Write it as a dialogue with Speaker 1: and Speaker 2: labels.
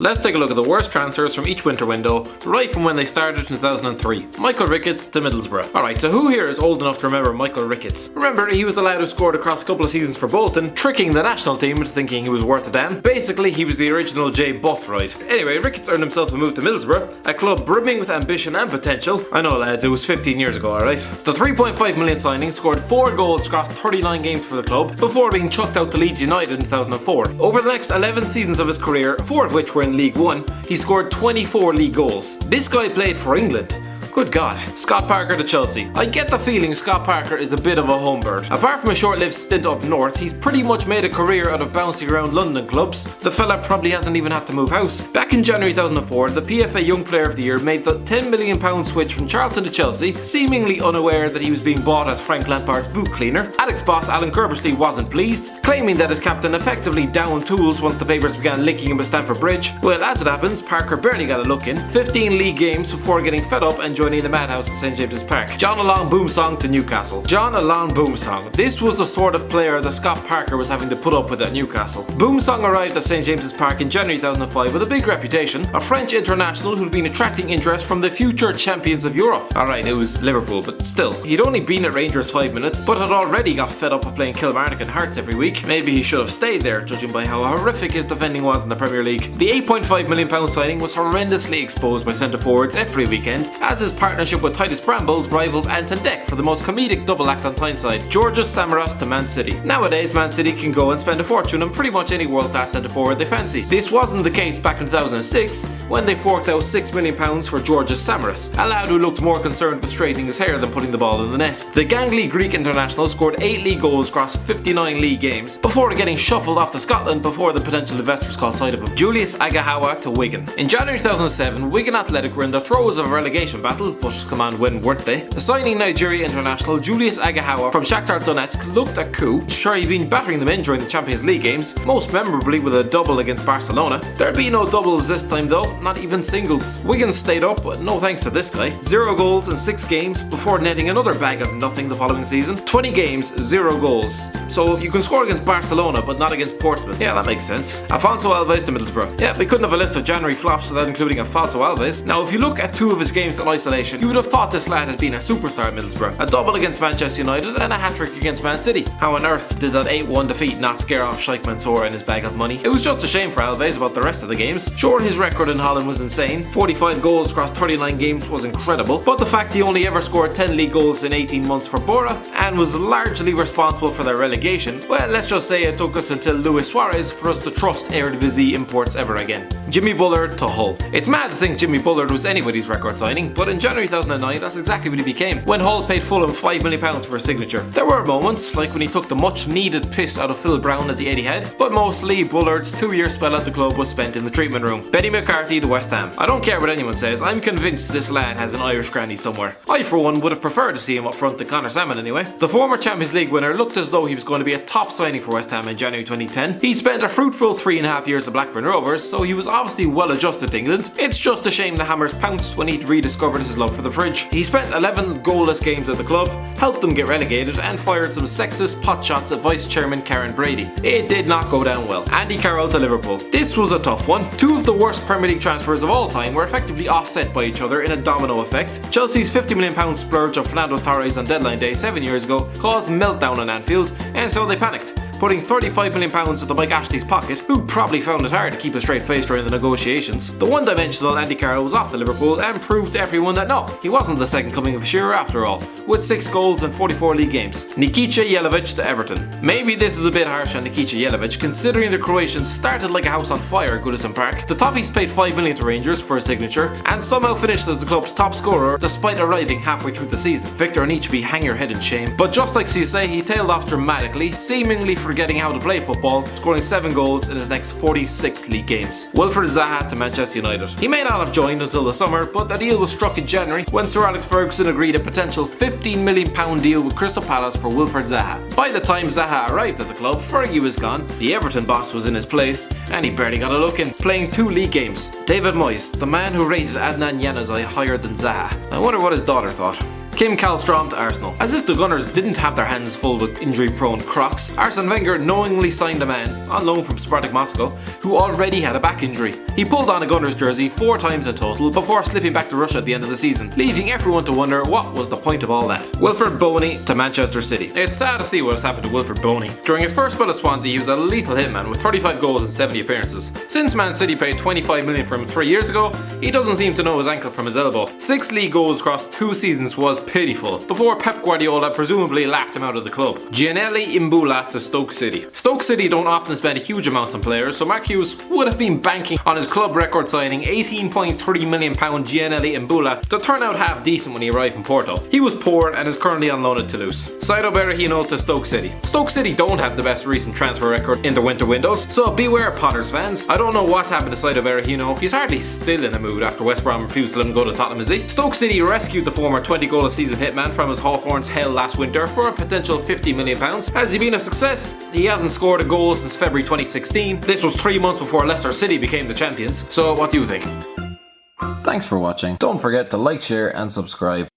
Speaker 1: Let's take a look at the worst transfers from each winter window, right from when they started in 2003. Michael Ricketts to Middlesbrough. Alright, so who here is old enough to remember Michael Ricketts? Remember, he was the lad who scored across a couple of seasons for Bolton, tricking the national team into thinking he was worth a damn. Basically, he was the original Jay Bothroyd. Anyway, Ricketts earned himself a move to Middlesbrough, a club brimming with ambition and potential. I know lads, it was 15 years ago, alright? The 3.5 million signing scored 4 goals across 39 games for the club, before being chucked out to Leeds United in 2004. Over the next 11 seasons of his career, 4 of which were in League One, he scored 24 league goals. This guy played for England. Good God. Scott Parker to Chelsea. I get the feeling Scott Parker is a bit of a home bird. Apart from a short-lived stint up north, he's pretty much made a career out of bouncing around London clubs. The fella probably hasn't even had to move house. Back in January 2004, the PFA Young Player of the Year made the £10 million switch from Charlton to Chelsea, seemingly unaware that he was being bought as Frank Lampard's boot cleaner. Ajax boss Alan Curbishley wasn't pleased, claiming that his captain effectively downed tools once the papers began linking him with Stamford Bridge. Well, as it happens, Parker barely got a look in. 15 league games before getting fed up and joining the madhouse at St James's Park. John Alon Boumsong to Newcastle. John Alon Boumsong. This was the sort of player that Scott Parker was having to put up with at Newcastle. Boumsong arrived at St James's Park in January 2005 with a big reputation, a French international who'd been attracting interest from the future champions of Europe. Alright, it was Liverpool, but still. He'd only been at Rangers 5 minutes, but had already got fed up of playing Kilmarnock and Hearts every week. Maybe he should have stayed there, judging by how horrific his defending was in the Premier League. The £8.5 million signing was horrendously exposed by centre forwards every weekend, as his partnership with Titus Bramble rivaled Anton Deck for the most comedic double act on Tyneside. Georgios Samaras to Man City. Nowadays, Man City can go and spend a fortune on pretty much any world-class centre forward they fancy. This wasn't the case back in 2006, when they forked out £6 million for Georgios Samaras, a lad who looked more concerned with straightening his hair than putting the ball in the net. The gangly Greek international scored 8 league goals across 59 league games, before getting shuffled off to Scotland before the potential investors caught sight of him. Julius Agahawa to Wigan. In January 2007, Wigan Athletic were in the throes of a relegation battle, but come on, when weren't they? The signing Nigeria international Julius Agahawa from Shakhtar Donetsk looked a coup. Sure, he'd been battering them in during the Champions League games, most memorably with a double against Barcelona. There'd be no doubles this time though, not even singles. Wigan stayed up, but no thanks to this guy. 0 goals in 6 games before netting another bag of nothing the following season. 20 games, 0 goals. So you can score against Barcelona, but not against Portsmouth. Yeah, that makes sense. Afonso Alves to Middlesbrough. Yeah, we couldn't have a list of January flops without including Afonso Alves. Now, if you look at 2 of his games in isolation, you would have thought this lad had been a superstar at Middlesbrough. A double against Manchester United and a hat-trick against Man City. How on earth did that 8-1 defeat not scare off Sheikh Mansour and his bag of money? It was just a shame for Alves about the rest of the games. Sure, his record in Holland was insane. 45 goals across 39 games was incredible, but the fact he only ever scored 10 league goals in 18 months for Boro and was largely responsible for their relegation, well, let's just say it took us until Luis Suarez for us to trust Eredivisie imports ever again. Jimmy Bullard to Hull. It's mad to think Jimmy Bullard was anybody's record signing, but in January 2009 that's exactly what he became, when Hull paid Fulham £5 million for his signature. There were moments, like when he took the much needed piss out of Phil Brown at the Etihad, but mostly Bullard's 2-year spell at the club was spent in the treatment room. Benny McCarthy to West Ham. I don't care what anyone says, I'm convinced this lad has an Irish granny somewhere. I for one would have preferred to see him up front than Connor Salmon anyway. The former Champions League winner looked as though he was going to be a top signing for West Ham in January 2010. He spent a fruitful 3.5 years at Blackburn Rovers, so he was obviously well adjusted to England. It's just a shame the Hammers pounced when he'd rediscovered his love for the fridge. He spent 11 goalless games at the club, helped them get relegated, and fired some sexist pot shots at Vice Chairman Karen Brady. It did not go down well. Andy Carroll to Liverpool. This was a tough one. 2 of the worst Premier League transfers of all time were effectively offset by each other in a domino effect. Chelsea's £50 million splurge of Fernando Torres on deadline day 7 years ago caused meltdown on Anfield, and so they panicked, putting £35 million into Mike Ashley's pocket, who probably found it hard to keep a straight face during the negotiations. The one-dimensional Andy Carroll was off to Liverpool and proved to everyone that no, he wasn't the second coming of Shearer after all, with 6 goals in 44 league games. Nikita Jelavic to Everton. Maybe this is a bit harsh on Nikita Jelavic, considering the Croatians started like a house on fire at Goodison Park. The Toffees paid £5 million to Rangers for his signature, and somehow finished as the club's top scorer despite arriving halfway through the season. Victor Anichebe, hang your head in shame. But just like Cisse, he tailed off dramatically, seemingly forgetting how to play football, scoring 7 goals in his next 46 league games. Wilfred Zaha to Manchester United. He may not have joined until the summer, but the deal was struck in January when Sir Alex Ferguson agreed a potential £15 million deal with Crystal Palace for Wilfred Zaha. By the time Zaha arrived at the club, Fergie was gone, the Everton boss was in his place, and he barely got a look in, playing 2 league games. David Moyes, the man who rated Adnan Januzaj higher than Zaha. I wonder what his daughter thought. Kim Kallstrom to Arsenal. As if the Gunners didn't have their hands full with injury-prone Crocs, Arsene Wenger knowingly signed a man, on loan from Spartak Moscow, who already had a back injury. He pulled on a Gunners jersey 4 times in total before slipping back to Russia at the end of the season, leaving everyone to wonder what was the point of all that. Wilfred Bony to Manchester City. It's sad to see what has happened to Wilfred Bony. During his first spell at Swansea, he was a lethal hitman with 35 goals and 70 appearances. Since Man City paid 25 million for him 3 years ago, he doesn't seem to know his ankle from his elbow. 6 league goals across 2 seasons was pitiful, before Pep Guardiola presumably laughed him out of the club. Gianelli Imbula to Stoke City. Stoke City don't often spend huge amounts on players, so Mark Hughes would have been banking on his club record signing £18.3 million Gianelli Imbula to turn out half decent when he arrived in Porto. He was poor and is currently on loan at Toulouse. Saido Berahino to Stoke City. Stoke City don't have the best recent transfer record in the winter windows, so beware Potters fans. I don't know what's happened to Saido Berahino. He's hardly still in a mood after West Brom refused to let him go to Tottenham, is he? Stoke City rescued the former 20-goal-a-season hitman from his Hawthorns hell last winter for a potential £50 million. Has he been a success? He hasn't scored a goal since February 2016. This was 3 months before Leicester City became the champions. So what do you think?
Speaker 2: Thanks for watching. Don't forget to like, share and subscribe.